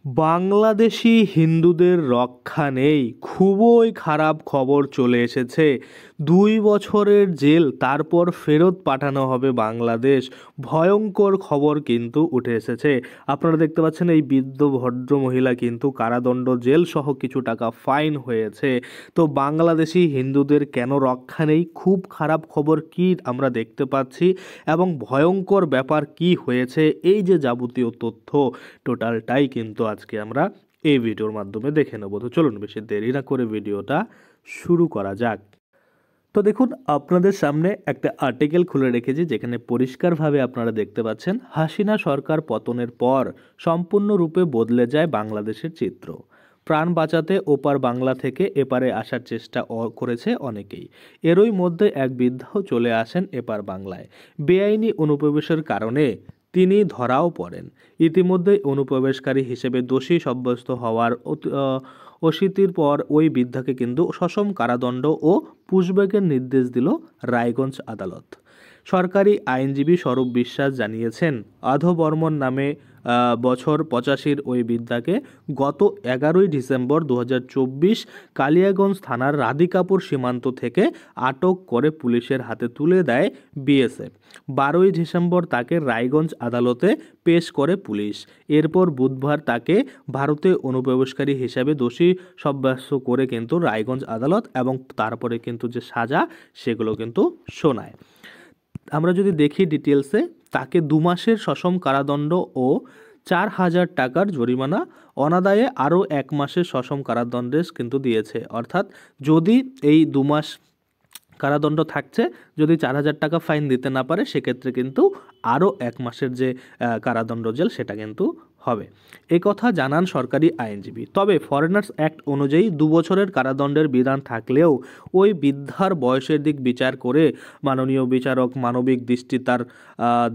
বাংলাদেশি হিন্দুদের রক্ষা নেই, খুবই খারাপ খবর চলে এসেছে। 2 বছরের জেল, তারপর ফেরত পাঠানো হবে বাংলাদেশ। ভয়ঙ্কর খবর কিন্তু উঠে এসেছে। আপনারা দেখতে পাচ্ছেন এই বৃদ্ধ ভদ্র মহিলা কিন্তু কারাদণ্ড, জেল সহ কিছু টাকা ফাইন হয়েছে। তো বাংলাদেশি হিন্দুদের কেন রক্ষা নেই, খুব খারাপ খবর কি আমরা দেখতে পাচ্ছি এবং ভয়ঙ্কর ব্যাপার কি হয়েছে, এই যে যাবতীয় তথ্য টোটালটাই কিন্তু আজকে আমরা এই ভিডিওর মাধ্যমে দেখে নেব। তো চলুন বেশি দেরি না করে ভিডিওটা শুরু করা যাক। তো দেখুন, আপনাদের সামনে একটা আর্টিকেল খুলে রেখেছি যেখানে পরিষ্কারভাবে আপনারা দেখতে পাচ্ছেন হাসিনা সরকার পতনের পর সম্পূর্ণরূপে বদলে যায় বাংলাদেশের চিত্র। প্রাণ বাঁচাতে ওপার বাংলা থেকে এপারে আসার চেষ্টা করেছে অনেকেই। এরই মধ্যে এক বৃদ্ধাও চলে আসেন এপার বাংলায়। বেআইনি অনুপ্রবেশের কারণে তিনি ধরাও পড়েন। ইতিমধ্যেই অনুপ্রবেশকারী হিসেবে দোষী সাব্যস্ত হওয়ার অস্বীকার পর ওই বৃদ্ধাকে কিন্তু সশ্রম কারাদণ্ড ও পুশব্যাকের নির্দেশ দিল রায়গঞ্জ আদালত। সরকারি আইনজীবী স্বরূপ বিশ্বাস জানিয়েছেন, আধো বর্মন নামে বছর 85 ওই বৃদ্ধাকে গত 11ই ডিসেম্বর 2024 কালিয়াগঞ্জ থানার রাধিকাপুর সীমান্ত থেকে আটক করে পুলিশের হাতে তুলে দেয় বিএসএফ। 12ই ডিসেম্বর তাকে রায়গঞ্জ আদালতে পেশ করে পুলিশ। এরপর বুধবার তাকে ভারতে অনুপ্রবেশকারী হিসাবে দোষী সাব্যস্ত করে কিন্তু রায়গঞ্জ আদালত এবং তারপরে কিন্তু যে সাজা সেগুলো কিন্তু শোনায়। আমরা যদি দেখি ডিটেলসে, তাকে 2 মাসের সশ্রম কারাদণ্ড ও 4000 টাকার জরিমানা, অনাদায়ে আরও 1 মাসের সশ্রম কারাদণ্ডের কিন্তু দিয়েছে। অর্থাৎ যদি এই 2 মাস কারাদণ্ড থাকছে, যদি 4000 টাকা ফাইন দিতে না পারে সেক্ষেত্রে কিন্তু আরও 1 মাসের যে কারাদণ্ড জেল সেটা কিন্তু হবে। এ কথা জানান সরকারি আইনজীবী। তবে ফরেনার্স অ্যাক্ট অনুযায়ী 2 বছরের কারাদণ্ডের বিধান থাকলেও ওই বৃদ্ধার বয়সের দিক বিচার করে মাননীয় বিচারক মানবিক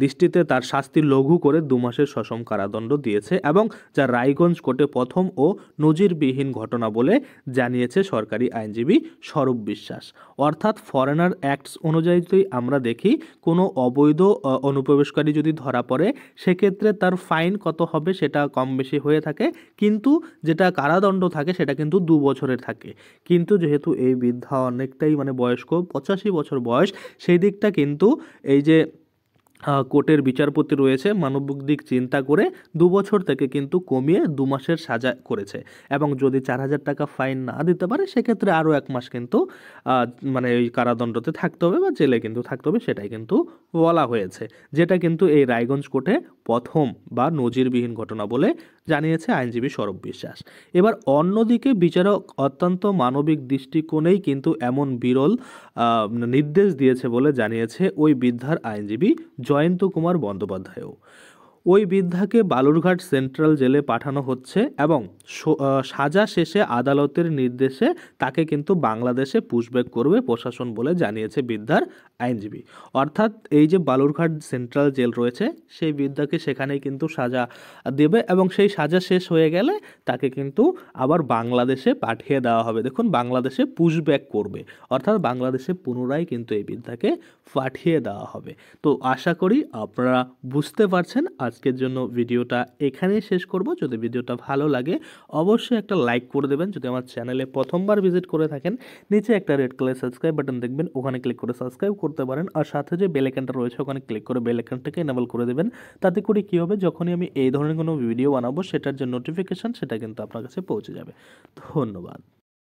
দৃষ্টিতে তার শাস্তি লঘু করে 2 মাসের সশ্রম কারাদণ্ড দিয়েছে এবং যা রায়গঞ্জ কোর্টে প্রথম ও নজিরবিহীন ঘটনা বলে জানিয়েছে সরকারি আইনজীবী স্বরূপ বিশ্বাস। অর্থাৎ ফরেনার অ্যাক্টস অনুযায়ী যদি আমরা দেখি, কোনো অবৈধ অনুপ্রবেশকারী যদি ধরা পড়ে সেক্ষেত্রে তার ফাইন কত হবে সেটা কম বেশি হয়ে থাকে, কিন্তু যেটা কারাদণ্ড থাকে সেটা কিন্তু 2 বছরের থাকে। কিন্তু যেহেতু এই বৃদ্ধা অনেকটাই বয়স্ক, 85 বছর বয়স, সেই দিকটা কিন্তু এই যে কোর্টের বিচারপতি রয়েছে মানবিক দিক চিন্তা করে 2 বছর থেকে কিন্তু কমিয়ে 2 মাসের সাজা করেছে এবং যদি 4000 টাকা ফাইন না দিতে পারে সেক্ষেত্রে আরও 1 মাস কিন্তু এই কারাদণ্ডতে থাকতে হবে বা জেলে কিন্তু থাকতে হবে, সেটাই কিন্তু বলা হয়েছে, যেটা কিন্তু এই রায়গঞ্জ কোর্টে প্রথম বা নজিরবিহীন ঘটনা বলে জানিয়েছে আইনজীবী স্বরূপ বিশ্বাস। এবার অন্যদিকে বিচারক অত্যন্ত মানবিক দৃষ্টিকোণেই কিন্তু এমন বিরল নির্দেশ দিয়েছে বলে জানিয়েছে ওই বৃদ্ধার আইনজীবী জয়ন্ত কুমার বন্দ্যোপাধ্যায়ও। ওই বৃদ্ধাকে বালুরঘাট সেন্ট্রাল জেলে পাঠানো হচ্ছে এবং সাজা শেষে আদালতের নির্দেশে তাকে কিন্তু বাংলাদেশে পুশব্যাক করবে প্রশাসন বলে জানিয়েছে বৃদ্ধার আইনজীবী। অর্থাৎ এই যে বালুরঘাট সেন্ট্রাল জেল রয়েছে সেই বৃদ্ধাকে সেখানেই কিন্তু সাজা দেবে এবং সেই সাজা শেষ হয়ে গেলে তাকে কিন্তু আবার বাংলাদেশে পাঠিয়ে দেওয়া হবে। দেখুন, বাংলাদেশে পুশব্যাক করবে, অর্থাৎ বাংলাদেশে পুনরায় কিন্তু এই বৃদ্ধাকে পাঠিয়ে দেওয়া হবে। তো আশা করি আপনারা বুঝতে পারছেন। আজকের জন্য ভিডিওটা এখানেই শেষ করব। যদি ভিডিওটা ভালো লাগে অবশ্যই একটা লাইক করে দেবেন। যদি আমার চ্যানেলে প্রথমবার ভিজিট করে থাকেন, নিচে একটা রেড কালার সাবস্ক্রাইব বাটন দেখবেন, ওখানে ক্লিক করে সাবস্ক্রাইব করতে পারেন। আর সাথে যে বেল আইকনটা রয়েছে ওখানে ক্লিক করে বেল আইকনটাকে এনেবল করে দেবেন। তাতে করে কী হবে, যখনই আমি এই ধরনের কোনো ভিডিও বানাবো সেটার যে নোটিফিকেশান সেটা কিন্তু আপনার কাছে পৌঁছে যাবে। ধন্যবাদ।